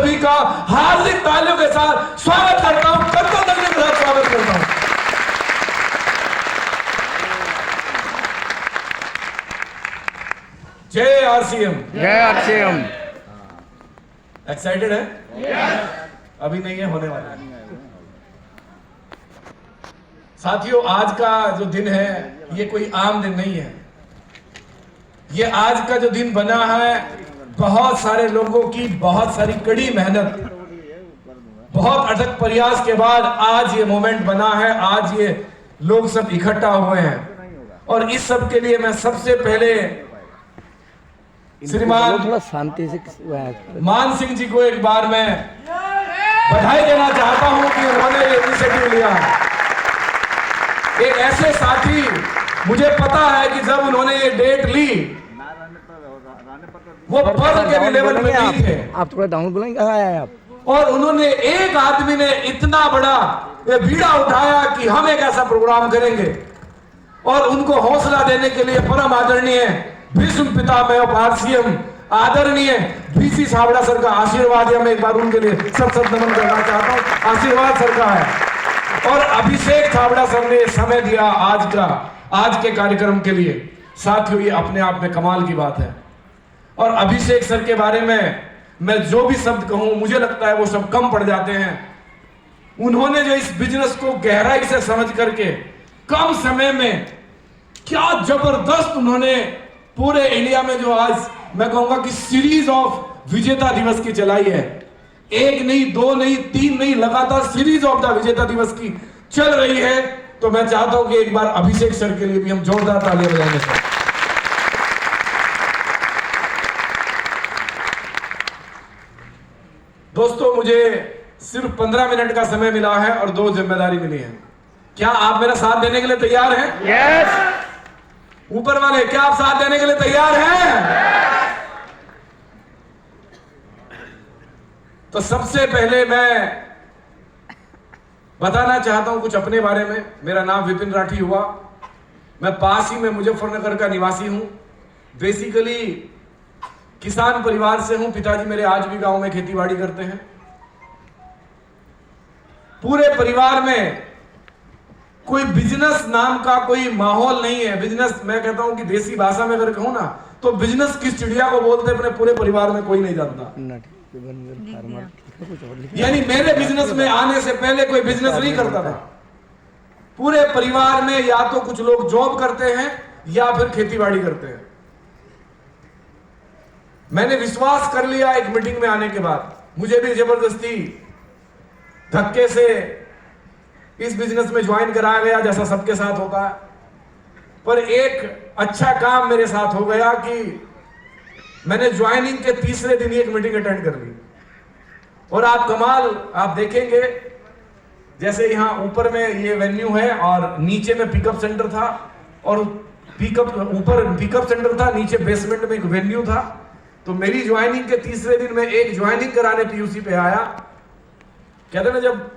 सभी का हार्दिक तालियों के साथ स्वागत करता हूं, स्वागत करता हूं। जय आरसीएम, जय आरसीएम। एक्साइटेड है? अभी नहीं है, होने वाला है। साथियों, आज का जो दिन है ये कोई आम दिन नहीं है। ये आज का जो दिन बना है बहुत सारे लोगों की बहुत सारी कड़ी मेहनत, बहुत अथक प्रयास के बाद आज ये मोमेंट बना है। आज ये लोग सब इकट्ठा हुए हैं और इस सब के लिए मैं सबसे पहले श्रीमान थोड़ा शांति से मान सिंह जी को एक बार मैं बधाई देना चाहता हूं कि उन्होंने ये इनिशिएटिव लिया। एक ऐसे साथी, मुझे पता है कि जब उन्होंने ये डेट ली वो पर्व के लेवल में नहीं थे। आप थोड़ा डाउन बोलेंगे, कहाँ आए आप? और उन्होंने, एक आदमी ने इतना बड़ा ये बीड़ा उठाया कि हम एक ऐसा प्रोग्राम करेंगे और उनको हौसला देने के लिए परम आदरणीय भीष्म पितामह आरसीएम आदरणीय बीसी छाबड़ा सर का आशीर्वाद है। मैं एक बार उनके लिए सब नमन करना चाहता हूं। आशीर्वाद सर का है और अभिषेक छाबड़ा सर ने समय दिया आज के कार्यक्रम के लिए। साथियों, ये अपने आप में कमाल की बात है और अभिषेक सर के बारे में मैं जो भी शब्द कहूं मुझे लगता है वो सब कम पड़ जाते हैं। उन्होंने जो इस बिजनेस को गहराई से समझ करके कम समय में क्या जबरदस्त उन्होंने पूरे इंडिया में जो आज मैं कहूंगा कि सीरीज ऑफ विजेता दिवस की चलाई है। एक नहीं, दो नहीं, तीन नहीं, लगातार सीरीज ऑफ द विजेता दिवस की चल रही है। तो मैं चाहता हूं कि एक बार अभिषेक सर के लिए भी हम जोरदार तालियां बजाएंगे सर। दोस्तों, मुझे सिर्फ 15 मिनट का समय मिला है और 2 जिम्मेदारी मिली है। क्या आप मेरा साथ देने के लिए तैयार हैं? यस। ऊपर वाले, क्या आप साथ देने के लिए तैयार हैं? तो सबसे पहले मैं बताना चाहता हूं कुछ अपने बारे में। मेरा नाम विपिन राठी हुआ। मैं पास ही में मुजफ्फरनगर का निवासी हूं। बेसिकली किसान परिवार से हूं। पिताजी मेरे आज भी गांव में खेतीबाड़ी करते हैं। पूरे परिवार में कोई बिजनेस नाम का कोई माहौल नहीं है। बिजनेस, मैं कहता हूं कि देसी भाषा में अगर कहूं ना तो बिजनेस किस चिड़िया को बोलते हैं अपने पूरे परिवार में कोई नहीं जानता। यानी मेरे बिजनेस में आने से पहले कोई बिजनेस नहीं करता था। पूरे परिवार में या तो कुछ लोग जॉब करते हैं या फिर खेतीबाड़ी करते हैं। मैंने विश्वास कर लिया एक मीटिंग में आने के बाद, मुझे भी जबरदस्ती धक्के से इस बिजनेस में ज्वाइन कराया गया जैसा सबके साथ होता है। पर एक अच्छा काम मेरे साथ हो गया कि मैंने ज्वाइनिंग के तीसरे दिन एक मीटिंग अटेंड कर ली और आप देखेंगे जैसे यहाँ ऊपर में ये वेन्यू है और नीचे में पिकअप सेंटर था और ऊपर पिकअप सेंटर था, नीचे बेसमेंट में एक वेन्यू था। तो मेरी ज्वाइनिंग के तीसरे दिन में एक ज्वाइनिंग कराने पीयूसी पे आया। कहते ना, जब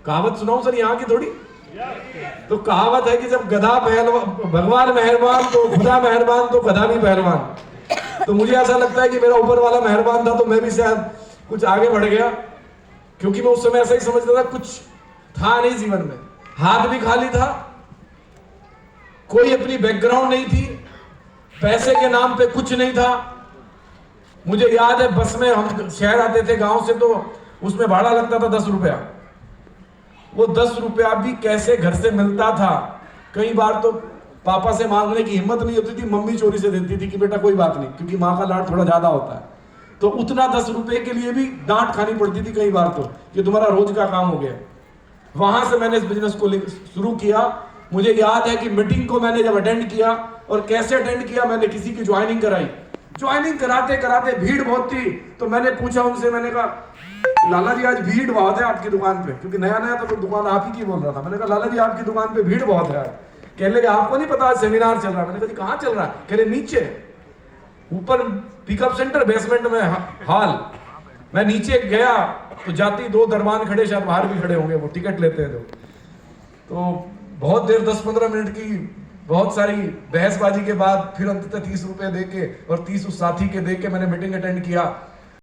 कहावत सुनाऊं सर यहाँ की थोड़ी, तो कहावत है कि जब गधा पहलवान, भगवान मेहरबान तो खुदा मेहरबान तो गधा भी पहलवान। तो मुझे ऐसा लगता है कि मेरा ऊपर वाला मेहरबान था तो मैं भी शायद कुछ आगे बढ़ गया, क्योंकि मैं उस समय ऐसा ही समझता था कुछ था नहीं जीवन में। हाथ भी खाली था, कोई अपनी बैकग्राउंड नहीं थी, पैसे के नाम पे कुछ नहीं था। मुझे याद है बस में हम शहर आते थे गांव से, तो उसमें भाड़ा लगता था 10 रुपया। वो 10 रुपया भी कैसे घर से मिलता था। कई बार तो पापा से मांगने की हिम्मत नहीं होती थी, मम्मी चोरी से देती थी कि बेटा कोई बात नहीं, क्योंकि माँ का लाड थोड़ा ज्यादा होता है। तो उतना 10 रुपए के लिए भी डांट खानी पड़ती थी कई बार, तो कि तुम्हारा रोज का काम हो गया। वहां से मैंने इस बिजनेस को शुरू किया। मुझे याद है कि मीटिंग को मैंने जब अटेंड किया, और कैसे अटेंड किया, मैंने किसी की ज्वाइनिंग कराई। ज्वाइनिंग कराते कराते भीड़ बहुत थी, तो मैंने पूछा उनसे, मैंने कहा लाला जी आज भीड़ बहुत है आपकी दुकान पे, क्योंकि नया नया तो दुकान आप ही की बोल रहा था। मैंने कहा लाला जी आपकी दुकान पे भीड़ बहुत है। कहने लगे आपको नहीं पता सेमिनार चल रहा है। मैंने कहा जी कहाँ चल रहा है? कह रहे नीचे, ऊपर पिकअप सेंटर, बेसमेंट में हॉल। मैं नीचे गया तो जाती 2 दरबान खड़े, शायद बाहर भी खड़े होंगे, वो टिकट लेते हैं तो बहुत देर 10-15 मिनट की बहुत सारी बहसबाजी के बाद फिर अंततः 30 रुपए देके और 30 उस साथी के देके मैंने मीटिंग अटेंड किया।